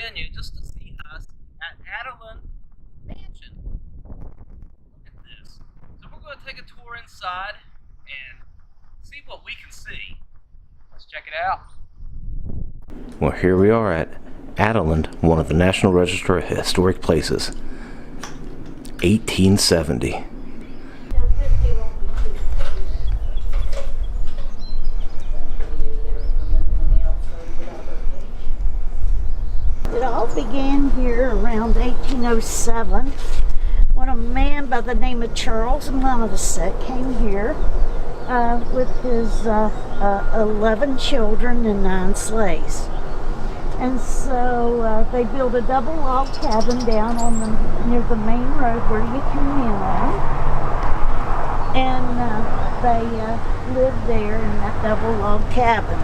Virginia just to see us at Adaland Mansion. Look at this. So we're going to take a tour inside and see what we can see. Let's check it out. Well, here we are at Adaland, one of the National Register of Historic Places. 1870. It all began here around 1807 when a man by the name of Charles Modisette came here with his 11 children and 9 slaves. And so they built a double log cabin down on near the main road where you come in on. And they lived there in that double log cabin.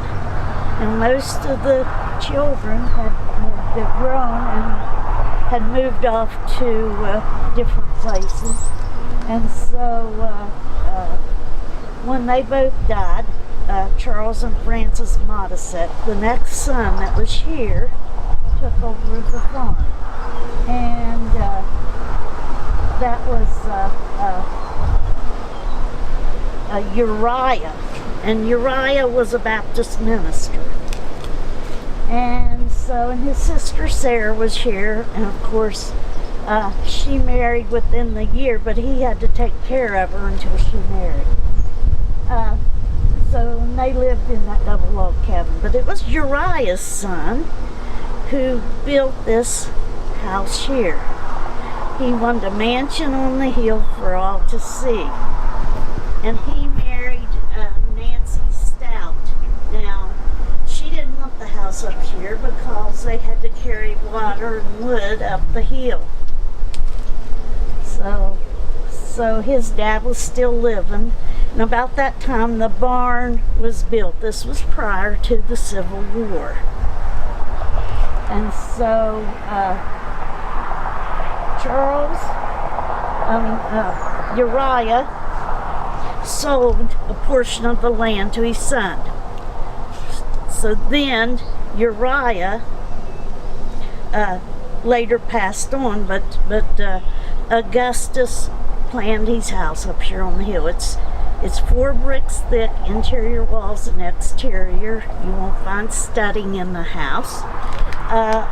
And most of the children had grown and had moved off to different places. And so when they both died, Charles and Frances Modisette, the next son that was here, took over the farm. And that was Uriah. And Uriah was a Baptist minister. And his sister Sera was here, and of course she married within the year, but he had to take care of her until she married. So they lived in that double log cabin. But it was Uriah's son who built this house here. He wanted a mansion on the hill for all to see. And he married Nancy Stout. Now, she didn't want the house up here because they had to carry water and wood up the hill. So his dad was still living. And about that time, the barn was built. This was prior to the Civil War. And so Uriah sold a portion of the land to his son. So then Uriah later passed on, but Augustus planned his house up here on the hill. It's 4 bricks thick, interior walls and exterior. You won't find studding in the house.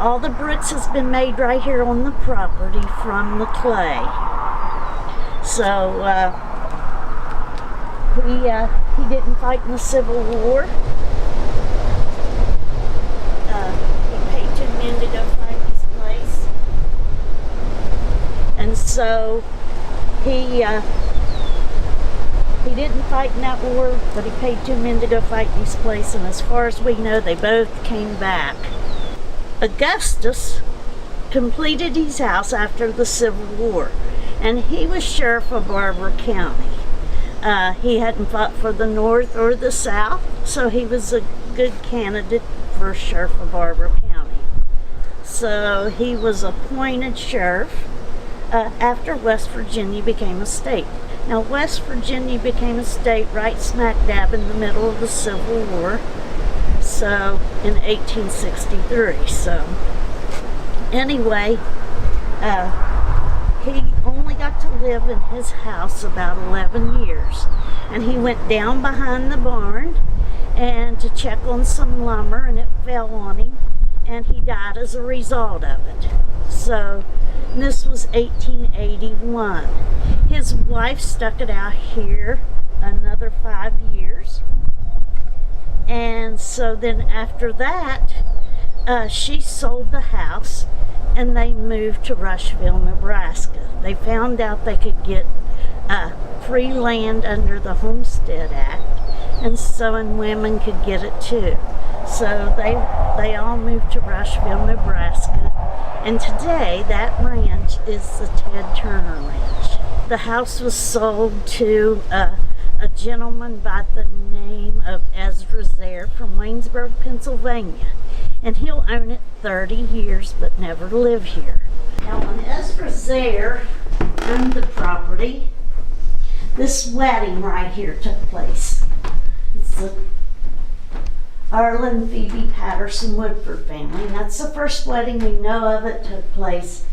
All the bricks has been made right here on the property from the clay. So he didn't fight in the Civil War. He paid 2 men to go fight his place. And so he didn't fight in that war, but he paid 2 men to go fight in his place, and as far as we know, they both came back. Augustus completed his house after the Civil War, and he was sheriff of Barber County. He hadn't fought for the North or the South, so he was a good candidate for sheriff of Barber County. So he was appointed sheriff after West Virginia became a state. Now, West Virginia became a state right smack dab in the middle of the Civil War, so in 1863. So anyway, he only got to live in his house about 11 years, and he went down behind the barn and to check on some lumber, and it fell on him, and he died as a result of it. So this was 1881. His wife stuck it out here another 5 years. And so then after that, she sold the house and they moved to Rushville, Nebraska. They found out they could get free land under the Homestead Act, and women could get it too. So they all moved to Rushville, Nebraska. And today that ranch is the Ted Turner Ranch. The house was sold to a gentleman by the name of Ezra Zare from Waynesburg, Pennsylvania. And he'll own it 30 years but never live here. Now when Ezra Zare owned the property, this wedding right here took place. It's Arla and Phoebe Patterson Woodford family. And that's the first wedding we know of that took place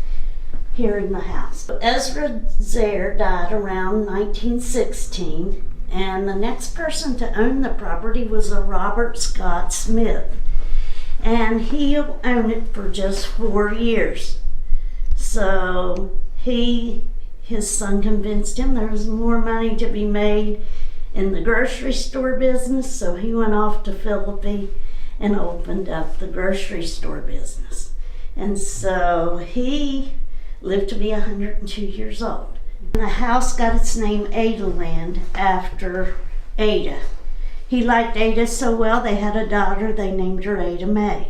here in the house. Ezra Zare died around 1916, and the next person to own the property was a Robert Scott Smith. And he owned it for just 4 years. So his son convinced him there was more money to be made in the grocery store business, so he went off to Philippi and opened up the grocery store business. And so he lived to be 102 years old. And the house got its name Adaland after Ada. He liked Ada so well, they had a daughter, they named her Ada Mae.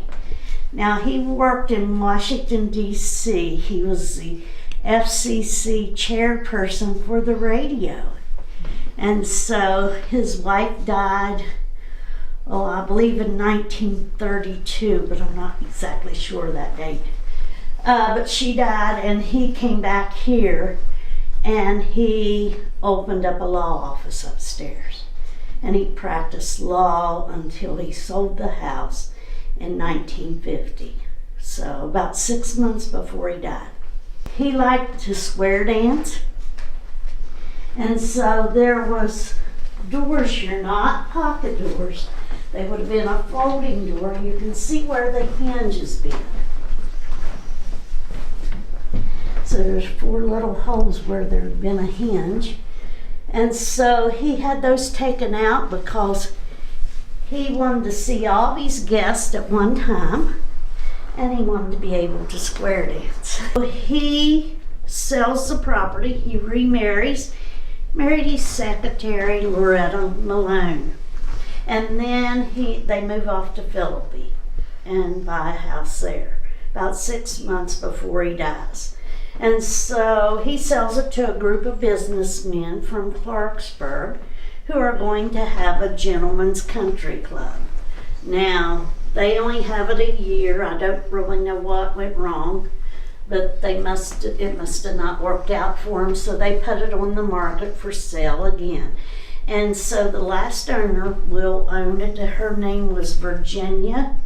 Now, he worked in Washington, D.C. He was the FCC chairperson for the radio. And so his wife died, I believe in 1932, but I'm not exactly sure of that date. But she died, and he came back here, and he opened up a law office upstairs. And he practiced law until he sold the house in 1950. So about 6 months before he died. He liked to square dance. And so there was doors here, not pocket doors. They would have been a folding door. You can see where the hinge has been. So there's 4 little holes where there had been a hinge. And so he had those taken out because he wanted to see all these guests at one time, and he wanted to be able to square dance. So he sells the property, he remarries, married his secretary, Loretta Malone. And then they move off to Philippi and buy a house there about 6 months before he dies. And so he sells it to a group of businessmen from Clarksburg who are going to have a gentleman's country club. Now, they only have it a year. I don't really know what went wrong, but it must have not worked out for them, so they put it on the market for sale again. And so the last owner will own it. Her name was Virginia,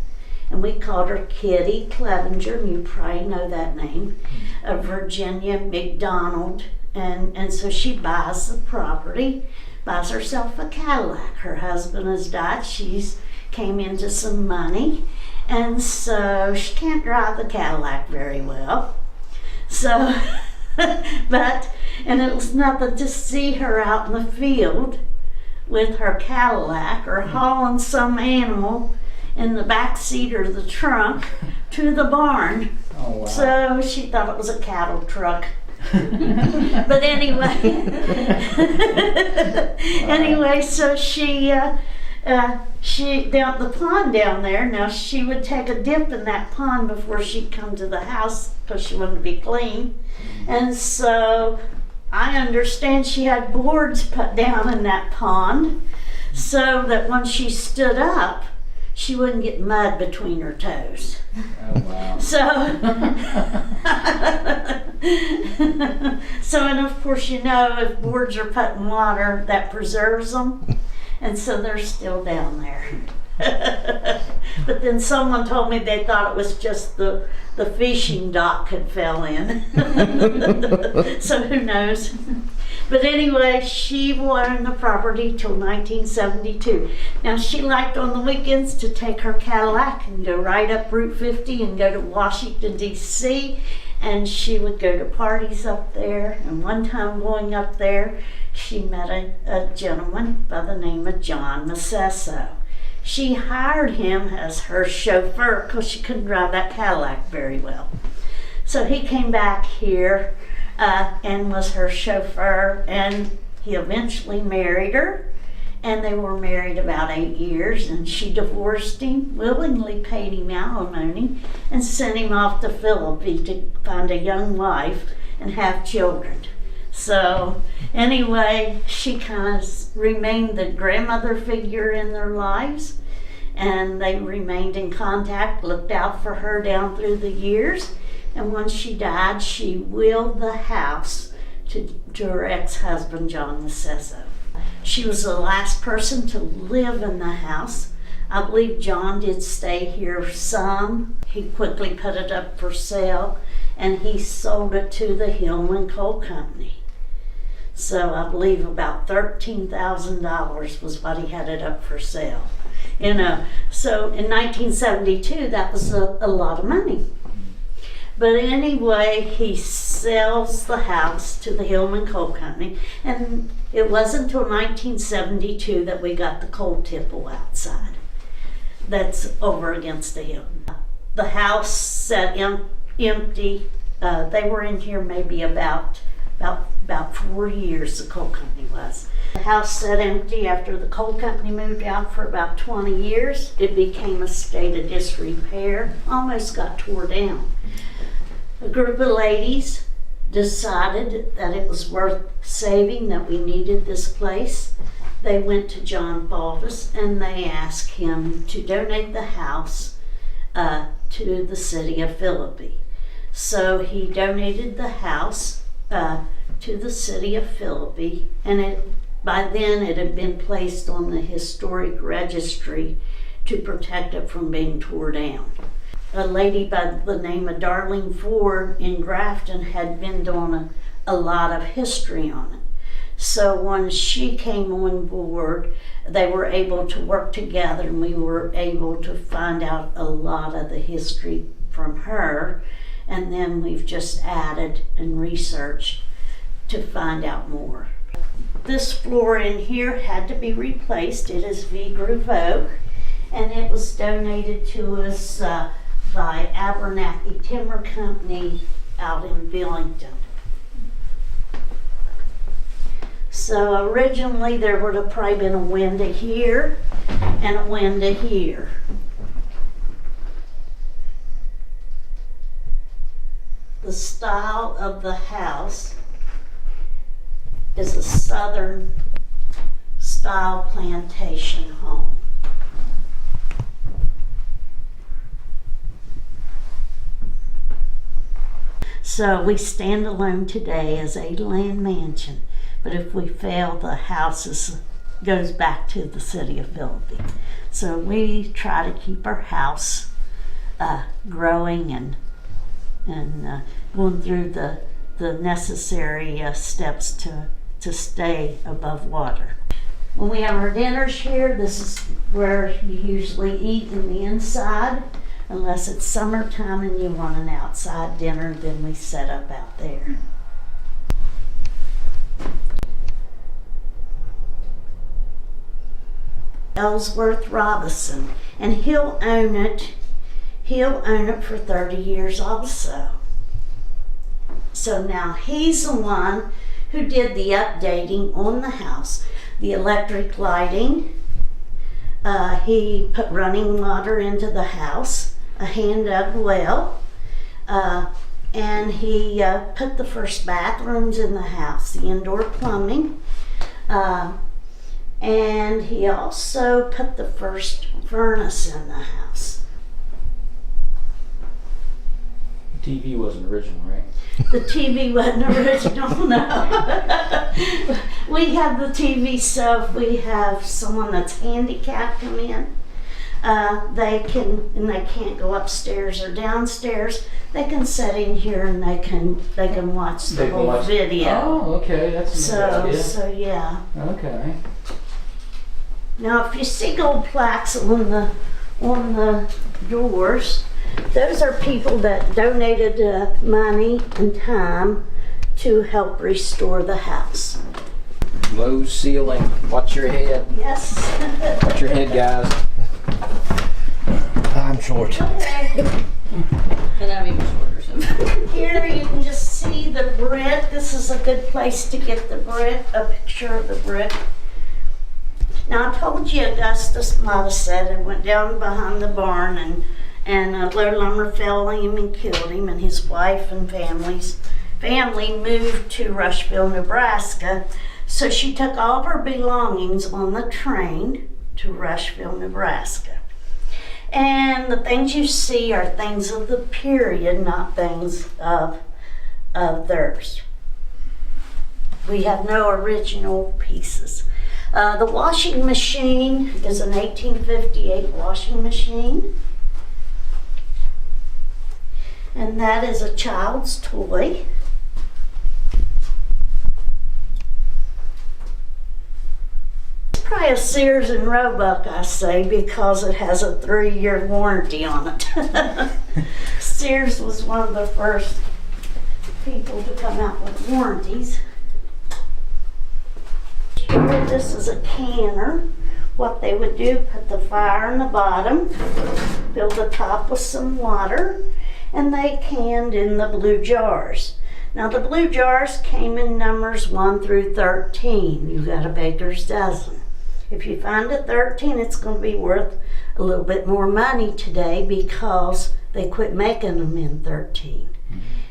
and we called her Kitty Clevenger, and you probably know that name, Virginia McDonald. And so she buys the property, buys herself a Cadillac. Her husband has died. She's came into some money, and so she can't drive the Cadillac very well. So, and it was nothing to see her out in the field with her Cadillac or hauling some animal in the back seat or the trunk to the barn. Oh, wow. So she thought it was a cattle truck. But anyway, so she down the pond down there. Now she would take a dip in that pond before she'd come to the house because she wanted to be clean. And so I understand she had boards put down in that pond so that when she stood up, she wouldn't get mud between her toes. Oh, wow. So, and of course, if boards are put in water, that preserves them. And so they're still down there. But then someone told me they thought it was just the fishing dock had fell in. So who knows? But anyway, she owned the property till 1972. Now she liked on the weekends to take her Cadillac and go right up Route 50 and go to Washington, D.C. And she would go to parties up there. And one time going up there, she met a gentleman by the name of John Massesso. She hired him as her chauffeur because she couldn't drive that Cadillac very well. So he came back here and was her chauffeur, and he eventually married her, and they were married about 8 years, and she divorced him, willingly paid him alimony, and sent him off to Philippi to find a young wife and have children. So anyway, she kind of remained the grandmother figure in their lives, and they remained in contact, looked out for her down through the years. And when she died, she willed the house to her ex-husband, John Massesso. She was the last person to live in the house. I believe John did stay here some. He quickly put it up for sale, and he sold it to the Hillman Coal Company. So I believe about $13,000 was what he had it up for sale. You know, so in 1972, that was a lot of money. But anyway, he sells the house to the Hillman Coal Company, and it wasn't until 1972 that we got the coal tipple outside. That's over against the Hillman. The house sat empty. They were in here maybe about 4 years, the coal company was. The house sat empty after the coal company moved out for about 20 years. It became a state of disrepair, almost got tore down. A group of ladies decided that it was worth saving, that we needed this place. They went to John Baldus and they asked him to donate the house to the city of Philippi. So he donated the house to the city of Philippi, and by then it had been placed on the historic registry to protect it from being tore down. A lady by the name of Darlene Ford in Grafton had been doing a lot of history on it. So when she came on board, they were able to work together, and we were able to find out a lot of the history from her, and then we've just added and researched to find out more. This floor in here had to be replaced. It is V-groove oak, and it was donated to us by Abernathy Timber Company out in Billington. So originally there would have probably been a window here and a window here. The style of the house is a southern style plantation home. So we stand alone today as Adaland Mansion, but if we fail, the house goes back to the city of Philippi. So we try to keep our house growing and going through the necessary steps to stay above water. When we have our dinners here, this is where you usually eat in the inside. Unless it's summertime and you want an outside dinner, then we set up out there. Ellsworth Robinson, and he'll own it for 30 years also. So now he's the one who did the updating on the house, the electric lighting. He put running water into the house, a hand-dug well, and he put the first bathrooms in the house, the indoor plumbing, and he also put the first furnace in the house. The TV wasn't original, right? The TV wasn't original, no. We have the TV, so if we have someone that's handicapped come in, they can't go upstairs or downstairs. They can sit in here and they can watch the whole video. Oh, okay, that's a nice idea. So yeah. Okay. Now, if you see gold plaques on the doors, those are people that donated money and time to help restore the house. Low ceiling. Watch your head. Yes. Watch your head, guys. I'm short. Okay. And I'm even shorter. Here you can just see the brick. This is a good place to get the brick, a picture of the brick. Now, I told you Augustus might have said it went down behind the barn and a low lumber fell on him and killed him, and his wife and family moved to Rushville, Nebraska. So she took all of her belongings on the train to Rushville, Nebraska. And the things you see are things of the period, not things of theirs. We have no original pieces. The washing machine is an 1858 washing machine. And that is a child's toy. Probably a Sears and Roebuck, I say, because it has a 3-year warranty on it. Sears was one of the first people to come out with warranties. Here, this is a canner. What they would do, put the fire in the bottom, fill the top with some water, and they canned in the blue jars. Now the blue jars came in numbers 1 through 13. You got a baker's dozen. If you find a 13, it's going to be worth a little bit more money today because they quit making them in 13.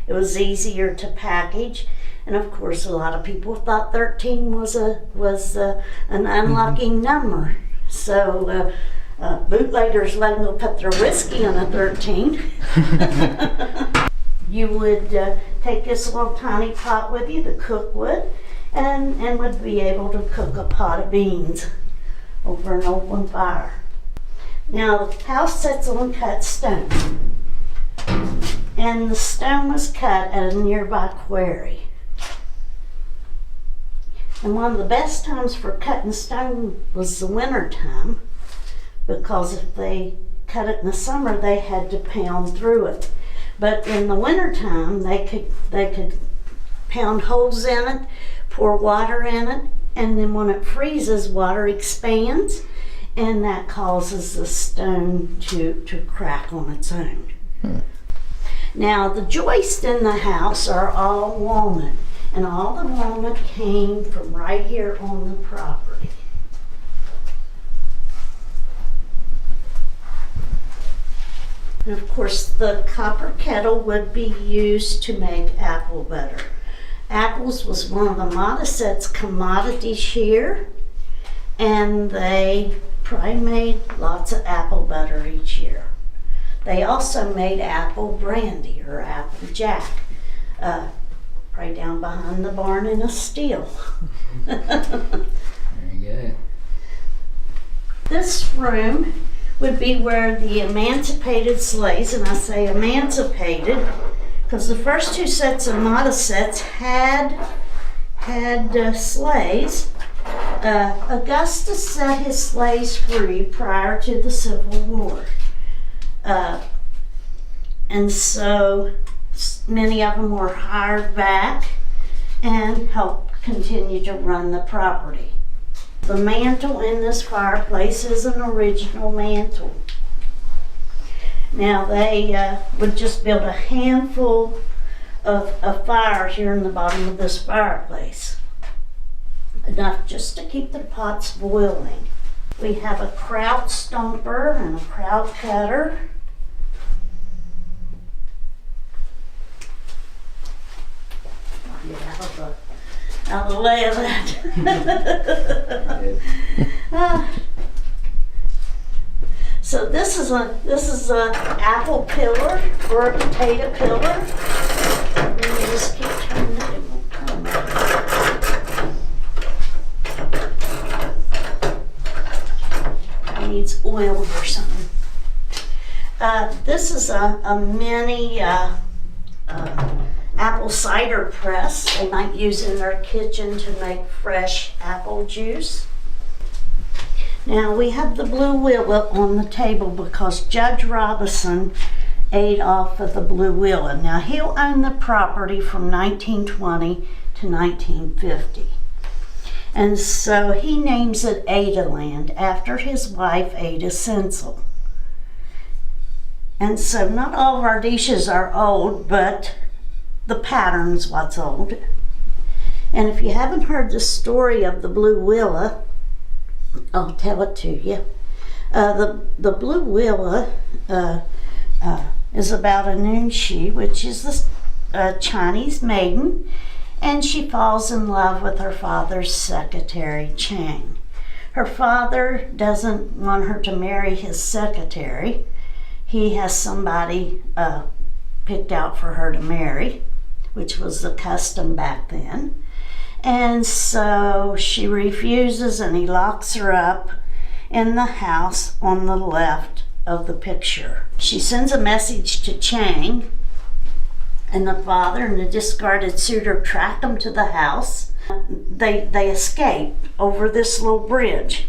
It was easier to package, and of course a lot of people thought 13 was an unlucky number. So bootleggers let them go put their whiskey on a 13. You would take this little tiny pot with you to cook with, and would be able to cook a pot of beans over an open fire. Now the house sits on cut stone, and the stone was cut at a nearby quarry. And one of the best times for cutting stone was the winter time, because if they cut it in the summer, they had to pound through it. But in the winter time, they could pound holes in it, pour water in it, and then when it freezes, water expands, and that causes the stone to crack on its own. Now the joists in the house are all walnut, and all the walnut came from right here on the property. And of course the copper kettle would be used to make apple butter. Apples was one of the Mottaset's commodities here, and they probably made lots of apple butter each year. They also made apple brandy or apple jack, right down behind the barn in a still. There you go. This room would be where the emancipated slaves, and I say emancipated because the first 2 sets of Mottasets had slaves. Augustus set his slaves free prior to the Civil War. And so many of them were hired back and helped continue to run the property. The mantle in this fireplace is an original mantle. Now they would just build a handful of fire here in the bottom of this fireplace. Enough just to keep the pots boiling. We have a kraut stomper and a kraut cutter. Get out of the way of that. So this is a apple pillar or a potato pillar. And you just keep turning it, it won't come out. It needs oil or something. This is a mini apple cider press they might use in their kitchen to make fresh apple juice. Now we have the blue willow on the table because Judge Robinson ate off of the blue willow. Now he'll own the property from 1920 to 1950. And so he names it Adaland after his wife Ada Sensel. And so not all of our dishes are old, but the pattern's what's old. And if you haven't heard the story of the blue willow, I'll tell it to you. The blue willow is about a Nunshi, which is the Chinese maiden, and she falls in love with her father's secretary, Chang. Her father doesn't want her to marry his secretary. He has somebody picked out for her to marry, which was the custom back then. And so she refuses, and he locks her up in the house on the left of the picture. She sends a message to Chang, and the father and the discarded suitor track them to the house. They escape over this little bridge.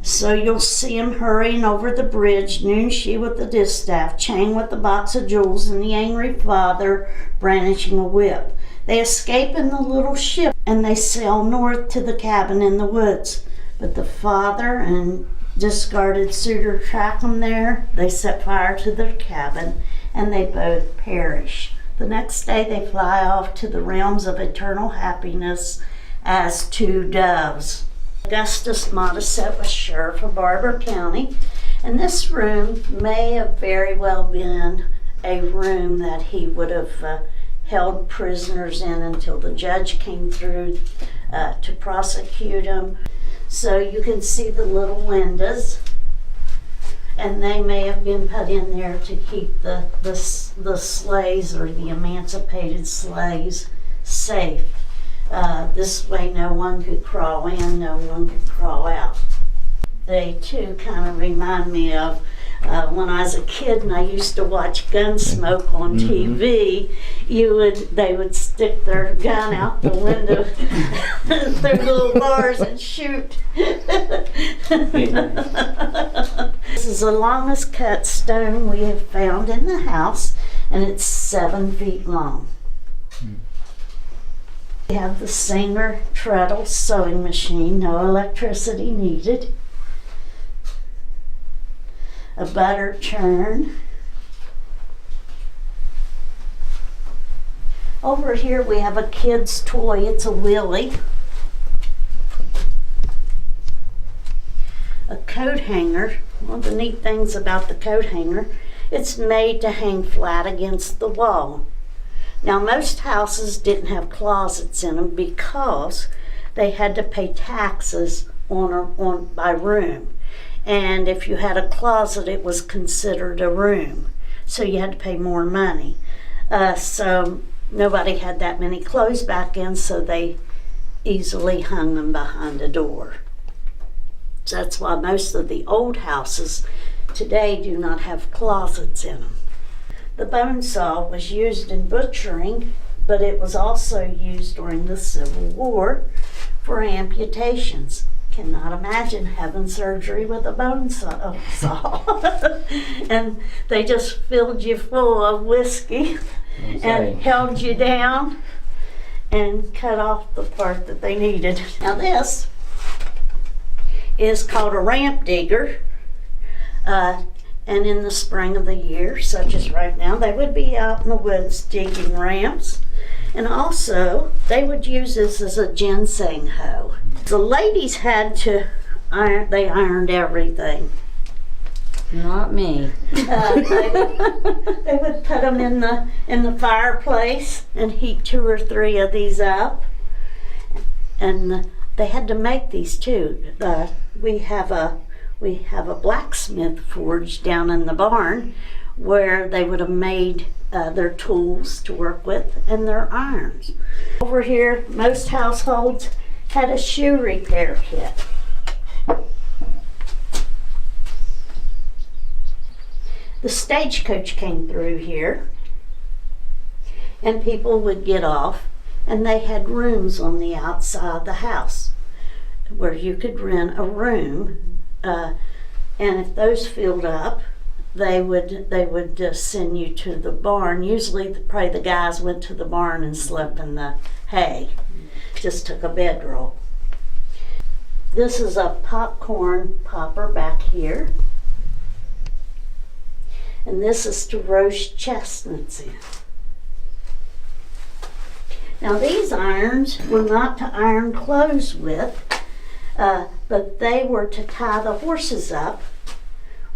So you'll see him hurrying over the bridge, Noon she with the distaff, Chang with the box of jewels, and the angry father brandishing a whip. They escape in the little ship, and they sail north to the cabin in the woods. But the father and discarded suitor track them there. They set fire to their cabin, and they both perish. The next day they fly off to the realms of eternal happiness as two doves. Augustus Modisette was sheriff of Barber County, and this room may have very well been a room that he would have held prisoners in until the judge came through to prosecute him. So you can see the little windows, and they may have been put in there to keep the slaves or the emancipated slaves safe. This way no one could crawl in, no one could crawl out. They too kind of remind me of when I was a kid and I used to watch Gunsmoke on TV. They would stick their gun out the window through little bars and shoot. This is the longest cut stone we have found in the house, and it's 7 feet long. We have the Singer treadle sewing machine, no electricity needed. A butter churn. Over here we have a kid's toy. It's a Willy. A coat hanger. One of the neat things about the coat hanger, it's made to hang flat against the wall. Now most houses didn't have closets in them because they had to pay taxes by room. And if you had a closet, it was considered a room. So you had to pay more money. So nobody had that many clothes back in, so they easily hung them behind a door. So that's why most of the old houses today do not have closets in them. The bone saw was used in butchering, but it was also used during the Civil War for amputations. Cannot imagine having surgery with a bone saw. And they just filled you full of whiskey and held you down and cut off the part that they needed. Now this is called a ramp digger. And in the spring of the year, such as right now, they would be out in the woods digging ramps. And also, they would use this as a ginseng hoe. The ladies had to iron, they ironed everything. Not me. They would put them in the fireplace and heat 2 or 3 of these up. And they had to make these too. We have a blacksmith forge down in the barn where they would have made their tools to work with and their irons. Over here, most households had a shoe repair kit. The stagecoach came through here, and people would get off, and they had rooms on the outside of the house where you could rent a room. And if those filled up, they would send you to the barn. Usually, probably the guys went to the barn and slept in the hay. Just took a bedroll. This is a popcorn popper back here. And this is to roast chestnuts in. Now these irons were not to iron clothes with, but they were to tie the horses up.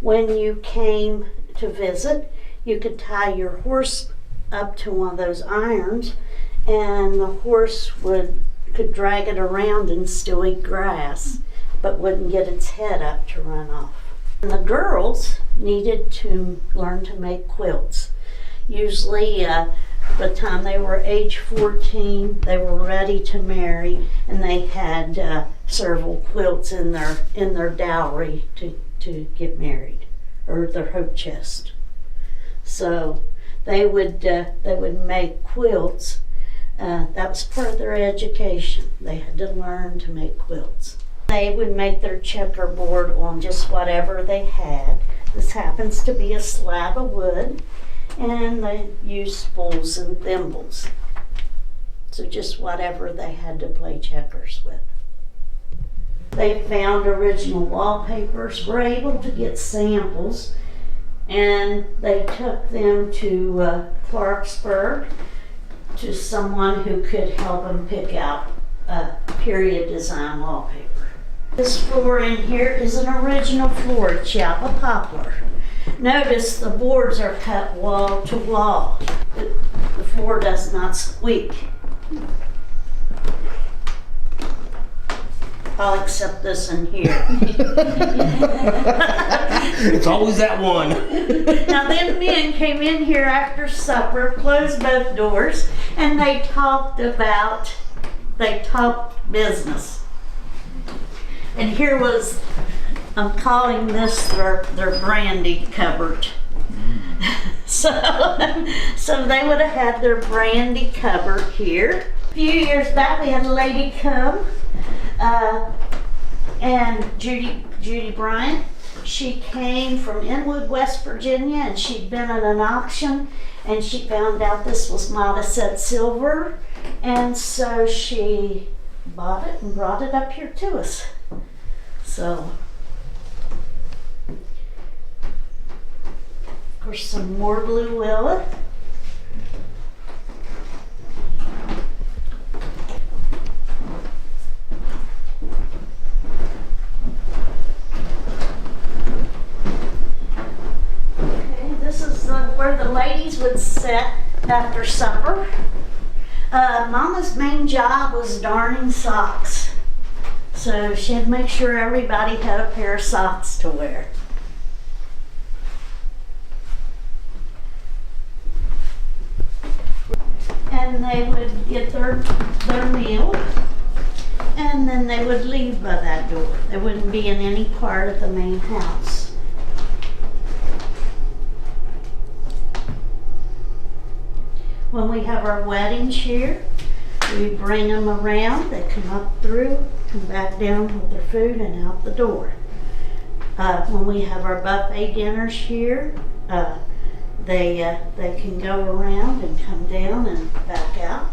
When you came to visit, you could tie your horse up to one of those irons, and the horse could drag it around and still eat grass, but wouldn't get its head up to run off. And the girls needed to learn to make quilts. Usually By the time they were age 14, they were ready to marry, and they had several quilts in their dowry to get married, or their hope chest. So they would make quilts. That was part of their education. They had to learn to make quilts. They would make their checkerboard on just whatever they had. This happens to be a slab of wood, and they used spools and thimbles. So just whatever they had to play checkers with. They found original wallpapers, were able to get samples, and they took them to Clarksburg to someone who could help them pick out period design wallpaper. This floor in here is an original floor, Chiapa poplar. Notice the boards are cut wall to wall. The floor does not squeak. I'll accept this in here. It's always that one. Now them men came in here after supper, closed both doors, and they talked business. And here was, I'm calling this their brandy cupboard. So they would have had their brandy cupboard here. A few years back we had a lady come, and Judy Bryant. She came from Inwood, West Virginia, and she'd been at an auction, and she found out this was Mottaset silver, and so she bought it and brought it up here to us. So, of course, some more blue willow. Where the ladies would sit after supper. Mama's main job was darning socks. So she'd make sure everybody had a pair of socks to wear. And they would get their meal, and then they would leave by that door. They wouldn't be in any part of the main house. When we have our weddings here, we bring them around. They come up through, come back down with their food and out the door. When we have our buffet dinners here, they can go around and come down and back out.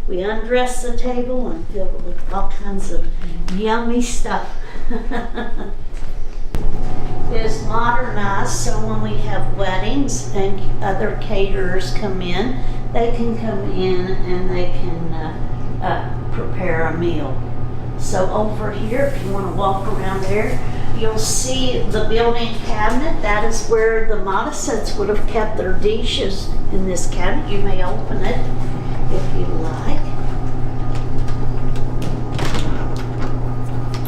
We undress the table and fill it with all kinds of yummy stuff. Is modernized, so when we have weddings and other caterers come in, they can come in and they can prepare a meal. So over here, if you want to walk around there, you'll see the built-in cabinet. That is where the Mottasets would have kept their dishes in this cabinet. You may open it if you like.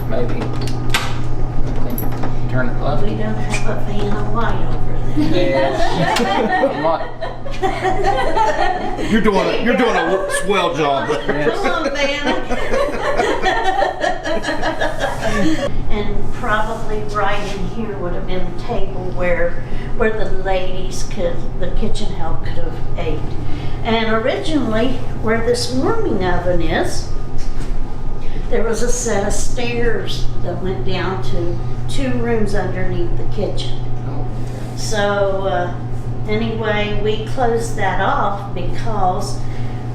Maybe. Turn it left. We don't have a fan of light over there. Yes. You're doing a swell job. Come on, Vanna. And probably right in here would have been a table where the ladies the kitchen help could have ate. And originally, where this warming oven is, there was a set of stairs that went down to 2 rooms underneath the kitchen. So anyway, we closed that off because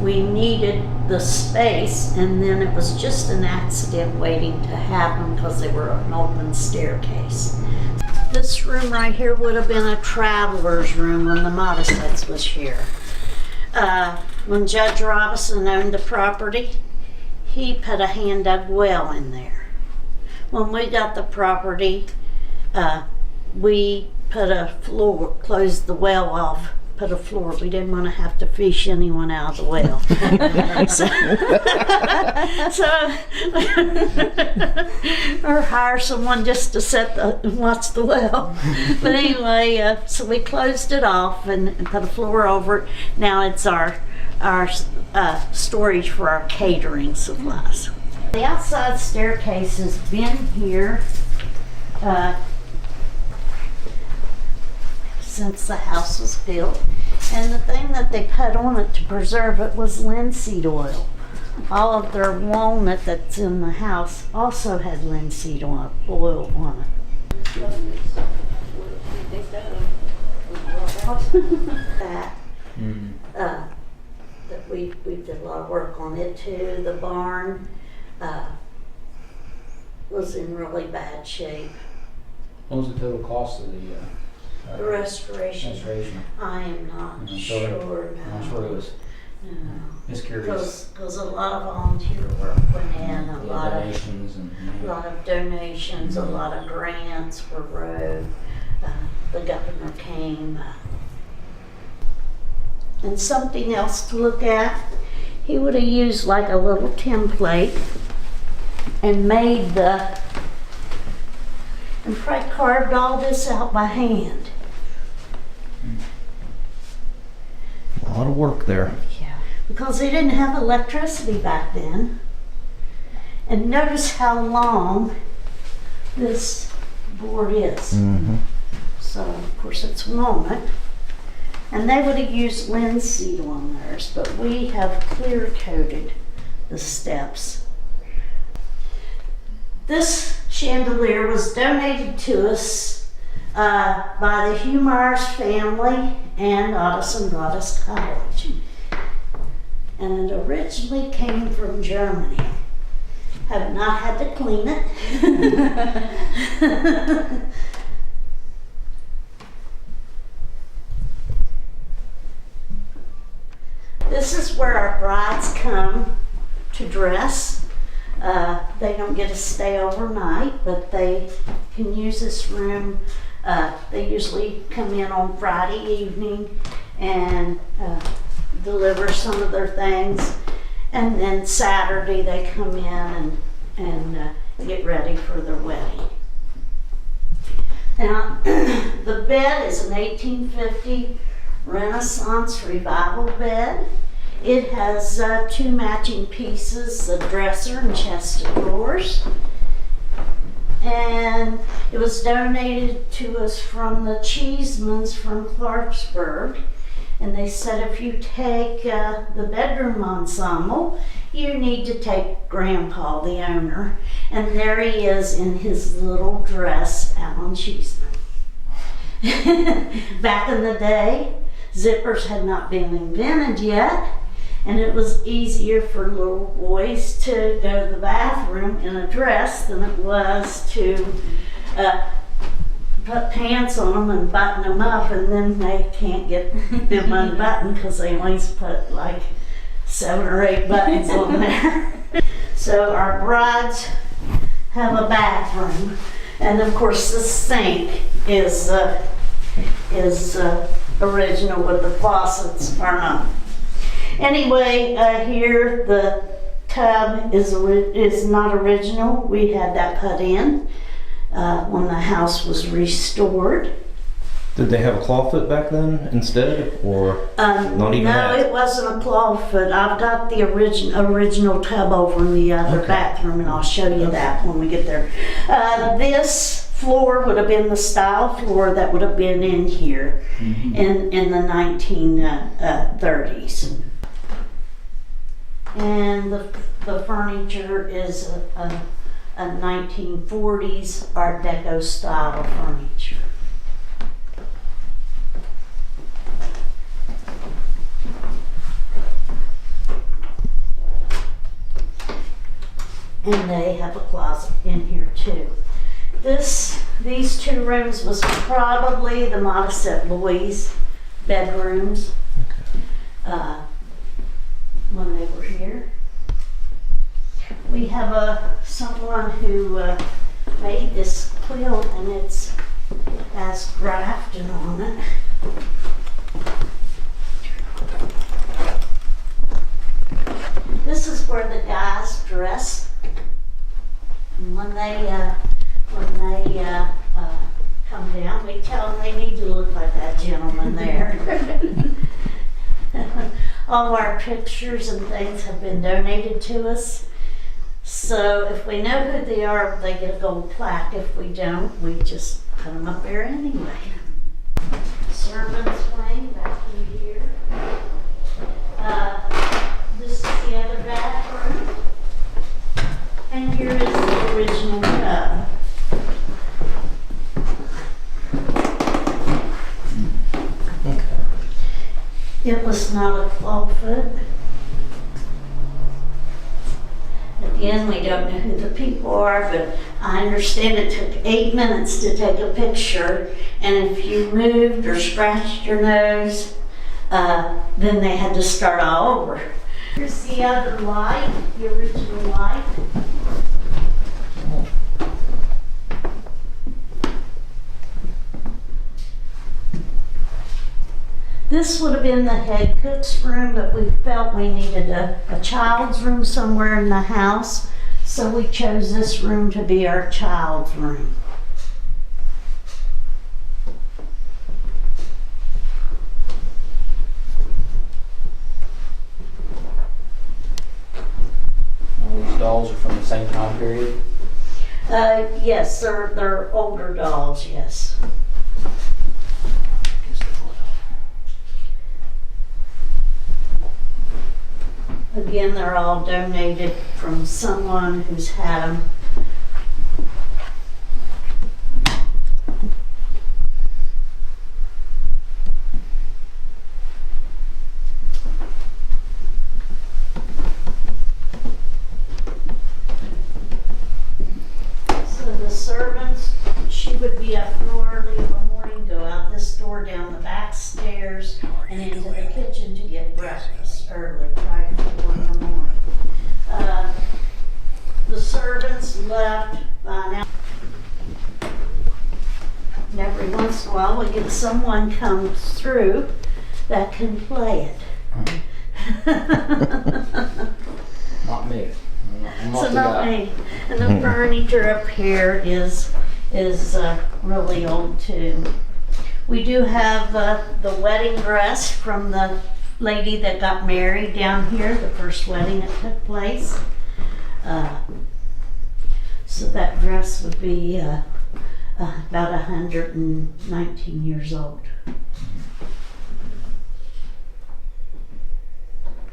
we needed the space, and then it was just an accident waiting to happen because they were an open staircase. This room right here would have been a traveler's room when the Mottasets was here. When Judge Robinson owned the property, he put a hand-dug well in there. When we got the property, we put a floor, closed the well off, put a floor. We didn't want to have to fish anyone out of the well. Or hire someone just to watch the well. But anyway, so we closed it off and put a floor over it. Now it's our storage for our catering supplies. The outside staircase has been here since the house was built, and the thing that they put on it to preserve it was linseed oil. All of their walnut that's in the house also had linseed oil on it. That we did a lot of work on it too. The barn was in really bad shape. What was the total cost of the Restoration. restoration? I am not I'm sure. sure. No. I'm sure it was. No. Just curious. Because a lot of volunteer work went in, a lot of donations and. donations, a lot of grants were wrote. The governor came. And something else to look at, he would have used like a little template and made and probably carved all this out by hand. A lot of work there. Yeah. Because they didn't have electricity back then. And notice how long this board is. Mm-hmm. So, of course, it's walnut. And they would have used linseed on theirs, but we have clear coated the steps. This chandelier was donated to us by the Hugh Myers family and Adaland College. And it originally came from Germany. Have not had to clean it. This is where our brides come to dress. They don't get to stay overnight, but they can use this room. They usually come in on Friday evening and deliver some of their things. And then Saturday they come in and get ready for their wedding. Now, the bed is an 1850 Renaissance revival bed. It has two matching pieces, the dresser and chest of drawers. And it was donated to us from the Cheesemans from Clarksburg. And they said if you take the bedroom ensemble, you need to take Grandpa, the owner. And there he is in his little dress, Alan Cheeseman. Back in the day, zippers had not been invented yet. And it was easier for little boys to go to the bathroom in a dress than it was to put pants on them and button them up, and then they can't get them unbuttoned because they always put like 7 or 8 buttons on there. So our brides have a bathroom, and of course the sink is original, but the faucets are not. Anyway, here the tub is not original. We had that put in when the house was restored. Did they have a clawfoot back then instead, or not even no, that? it wasn't a clawfoot. I've got the original tub over in the other bathroom, and I'll show you that when we get there. This floor would have been the style floor that would have been in here in the 1930s. And the furniture is a 1940s Art Deco style furniture. And they have a closet in here too. These 2 rooms was probably the Modisette Louise bedrooms when they were here. We have someone who made this quilt, and it has grafting on it. where the guys dress. And when they come down, we tell them they need to look like that gentleman there. All of our pictures and things have been donated to us. So if we know who they are, they get a gold plaque. If we don't, we just put them up there anyway. Servants' wing back in here. This is the other bathroom. And here is the original tub. It was not a clawfoot. Again, we don't know who the people are, but I understand it took 8 minutes to take a picture, and if you moved or scratched your nose, then they had to start all over. Here's the other light, the original light. This would have been the head cook's room, but we felt we needed a child's room somewhere in the house, so we chose this room to be our child's room. All these dolls are from the same time period. Yes, they're older dolls, yes. Again, they're all donated from someone who's had them. So the servants, she would be up real early in the morning, go out this door, down the back stairs, and into the kitchen to get breakfast early, right before in the morning. The servants left by now. And every once in a while we get someone comes through that can play it. Not me. I'm So the not guy. me. And the furniture up here is really old too. We do have the wedding dress from the lady that got married down here, the first wedding that took place. So that dress would be about 119 years old.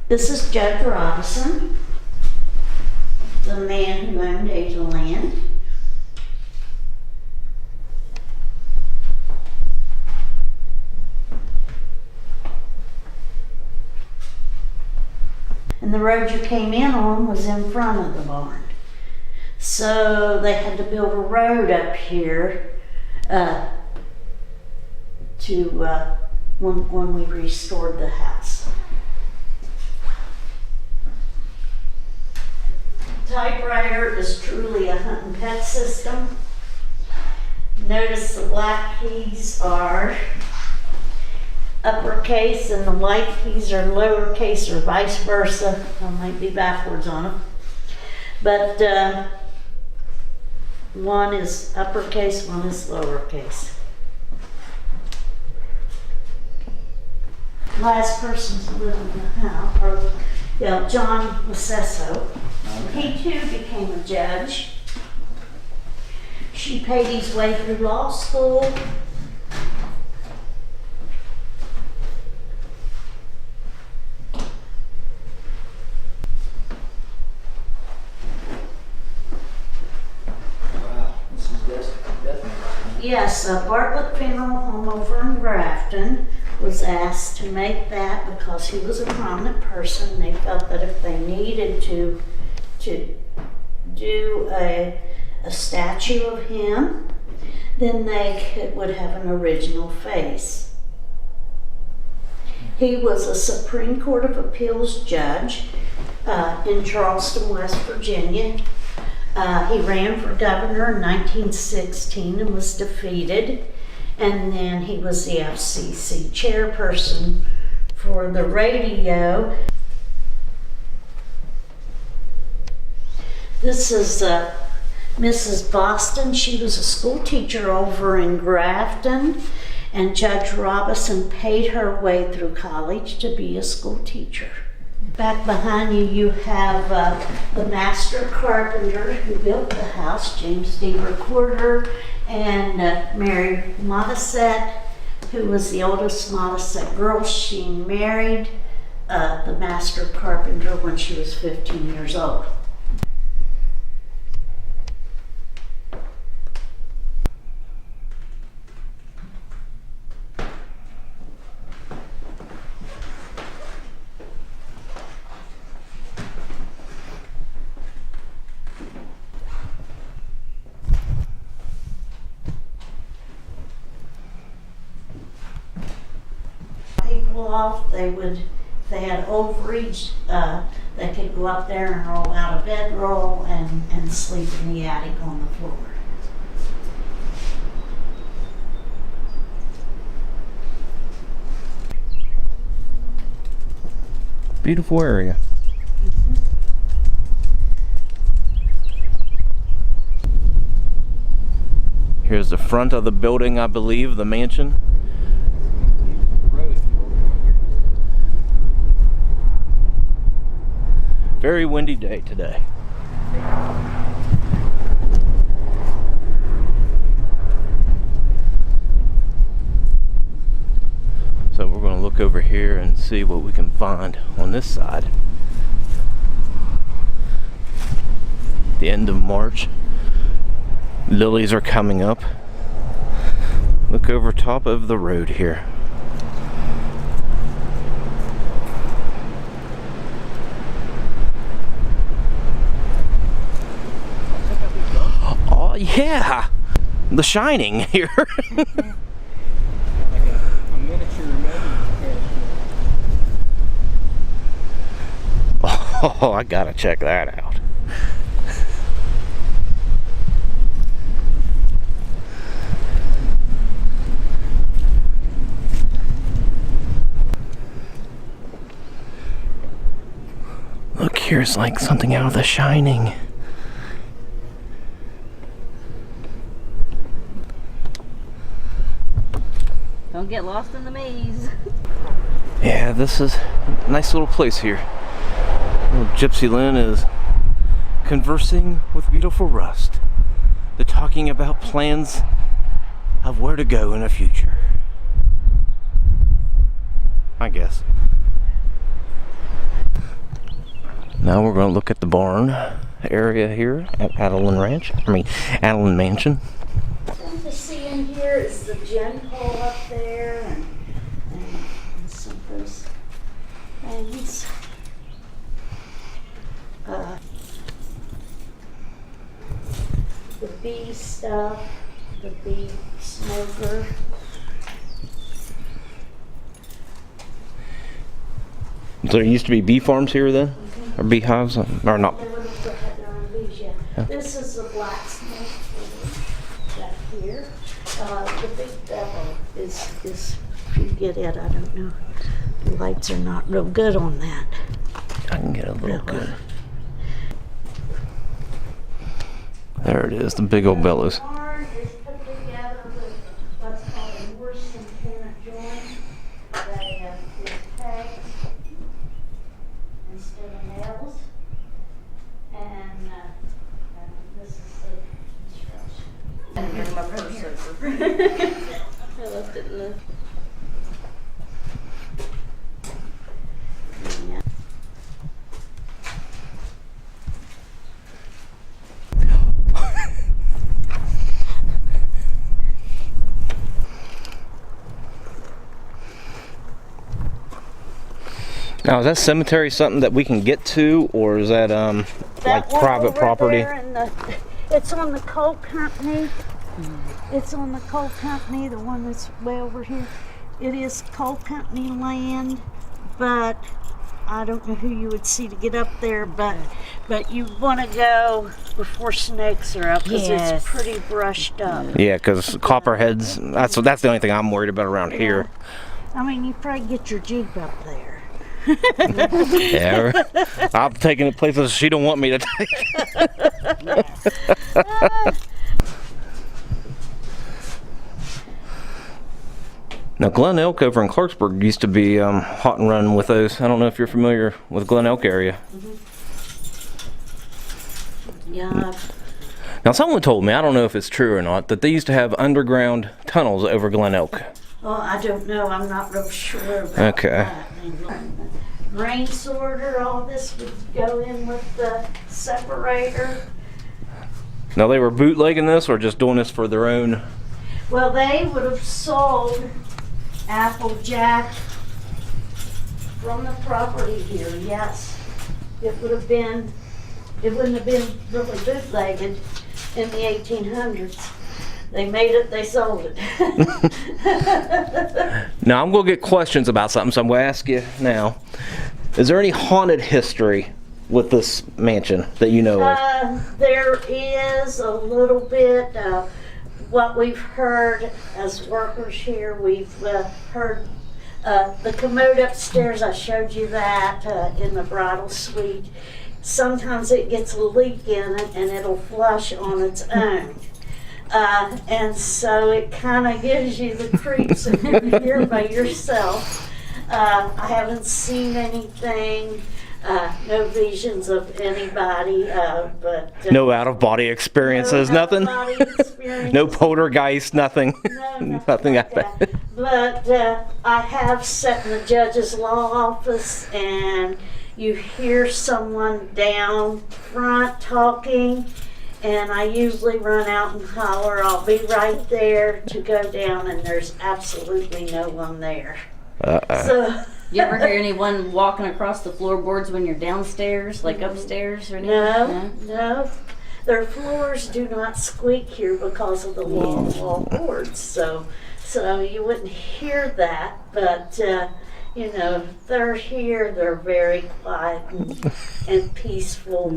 This is Judge Robinson, the man who owned Adaland. And the road you came in on was in front of the barn. So they had to build a road up here when we restored the house. Typewriter is truly a hunt and pet system. Notice the black keys are uppercase and the white keys are lowercase or vice versa. I might be backwards on them. But one is uppercase, one is lowercase. Last person to live in the house, John Lacesso. He too became a judge. She paid his way through law school. Wow, this is definitely. Yes, Bartlett Funeral Home over in Grafton was asked to make that because he was a prominent person. They felt that if they needed to do a statue of him, then they would have an original face. He was a Supreme Court of Appeals judge in Charleston, West Virginia. He ran for governor in 1916 and was defeated. And then he was the FCC chairperson for the radio. This is Mrs. Boston. She was a school teacher over in Grafton, and Judge Robinson paid her way through college to be a school teacher. Back behind you, you have the master carpenter who built the house, James D. Recorder, and Mary Modisette, who was the oldest Modisette girl. She married the master carpenter when she was 15 years old. People off, if they had ovaries, they could go up there and roll out a bedroll and sleep in the attic on the floor. Beautiful area. Here's the front of the building, I believe, the mansion. Very windy day today. So we're going to look over here and see what we can find on this side. The end of March. Lilies are coming up. Look over top of the road here. Oh yeah, The Shining here. Oh, I gotta check that out. Look, here's like something out of The Shining. Don't get lost in the maze. Yeah, this is a nice little place here. Little Gypsy Lynn is conversing with beautiful Rust. They're talking about plans of where to go in the future, I guess. Now we're going to look at the barn area here at Adaland Mansion. Something to see in here is the gin hole up there and some of those things. The bee stuff, the bee smoker. So there used to be bee farms here then? Or beehives? Or not? They would have had their own bees, yeah. This is the blacksmith back here. The big devil is, if you get it, I don't know. The lights are not real good on that. I can get a little good. There it is, the big old bellows. The barn is put together with what's called a Morse and Tanner joint. They have pegs instead of nails. And this is the instruction. Bring my purse over. I left it in the... Yeah. Now, is that cemetery something that we can get to, or is that like one private over property? there in it's on the coal company. It's on the coal company, the one that's way over here. It is coal company land, but I don't know who you would see to get up there, but you want to go before snakes are up because Yes. it's pretty brushed up. Yeah, because copperheads, that's the only thing I'm worried about around here. I mean, you probably get your Jeep up there. Yeah, I'm taking it places she don't want me to take. Now, Glen Elk over in Clarksburg used to be hot and running with those. I don't know if you're familiar with Glen Elk area. Yeah. Now, someone told me, I don't know if it's true or not, that they used to have underground tunnels over Glen Elk. Well, I don't know. I'm not real sure about Okay. that. Grain sorter, all this would go in with the separator. Now, they were bootlegging this or just doing this for their own? Well, they would have sold Applejack from the property here, yes. It wouldn't have been really bootlegged in the 1800s. They made it, they sold it. Now, I'm going to get questions about something, so I'm going to ask you now. Is there any haunted history with this mansion that you know of? There is a little bit. What we've heard as workers here, we've heard the commode upstairs. I showed you that in the bridal suite. Sometimes it gets a leak in it and it'll flush on its own. And so it kind of gives you the creeps if you're here by yourself. I haven't seen anything, no visions of anybody, but... No out-of-body experiences, no nothing? out-of-body experiences. No poltergeist, nothing? No, Nothing like that. But I have sat in the judge's law office and you hear someone down front talking, and I usually run out and holler, I'll be right there, to go down, and there's absolutely no one there. So, You ever hear anyone walking across the floorboards when you're downstairs, like upstairs or anything? no. Their floors do not squeak here because of the wall boards, so you wouldn't hear that, but you know, they're here, they're very quiet and peaceful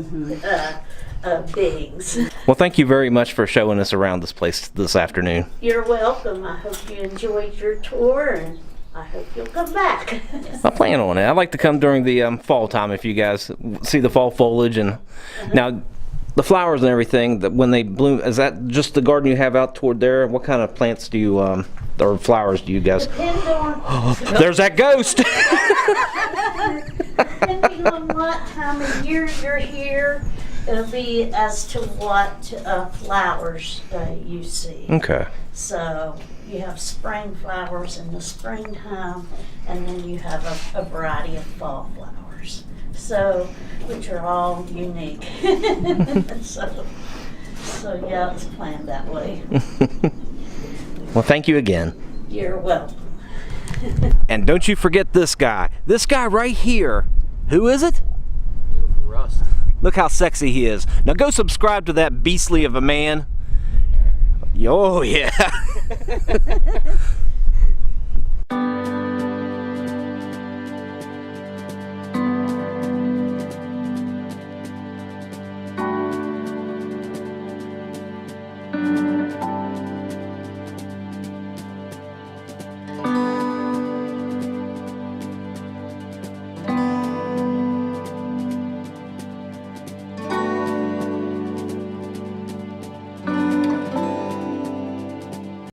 beings. Well, thank you very much for showing us around this place this afternoon. You're welcome. I hope you enjoyed your tour, and I hope you'll come back. I plan on it. I'd like to come during the fall time if you guys see the fall foliage. And now, the flowers and everything, that when they bloom, is that just the garden you have out toward there? What kind of plants do you, or flowers do you guys? Depending on, There's that ghost! depending on what time of year you're here, it'll be as to what flowers you see. Okay. So you have spring flowers in the springtime, and then you have a variety of fall flowers. So, which are all unique. so yeah, it's planned that way. Well, thank you again. You're welcome. And don't you forget this guy. This guy right here. Who is it? Beautiful Rust. Look how sexy he is. Now go subscribe to that beastly of a man. Oh, yeah.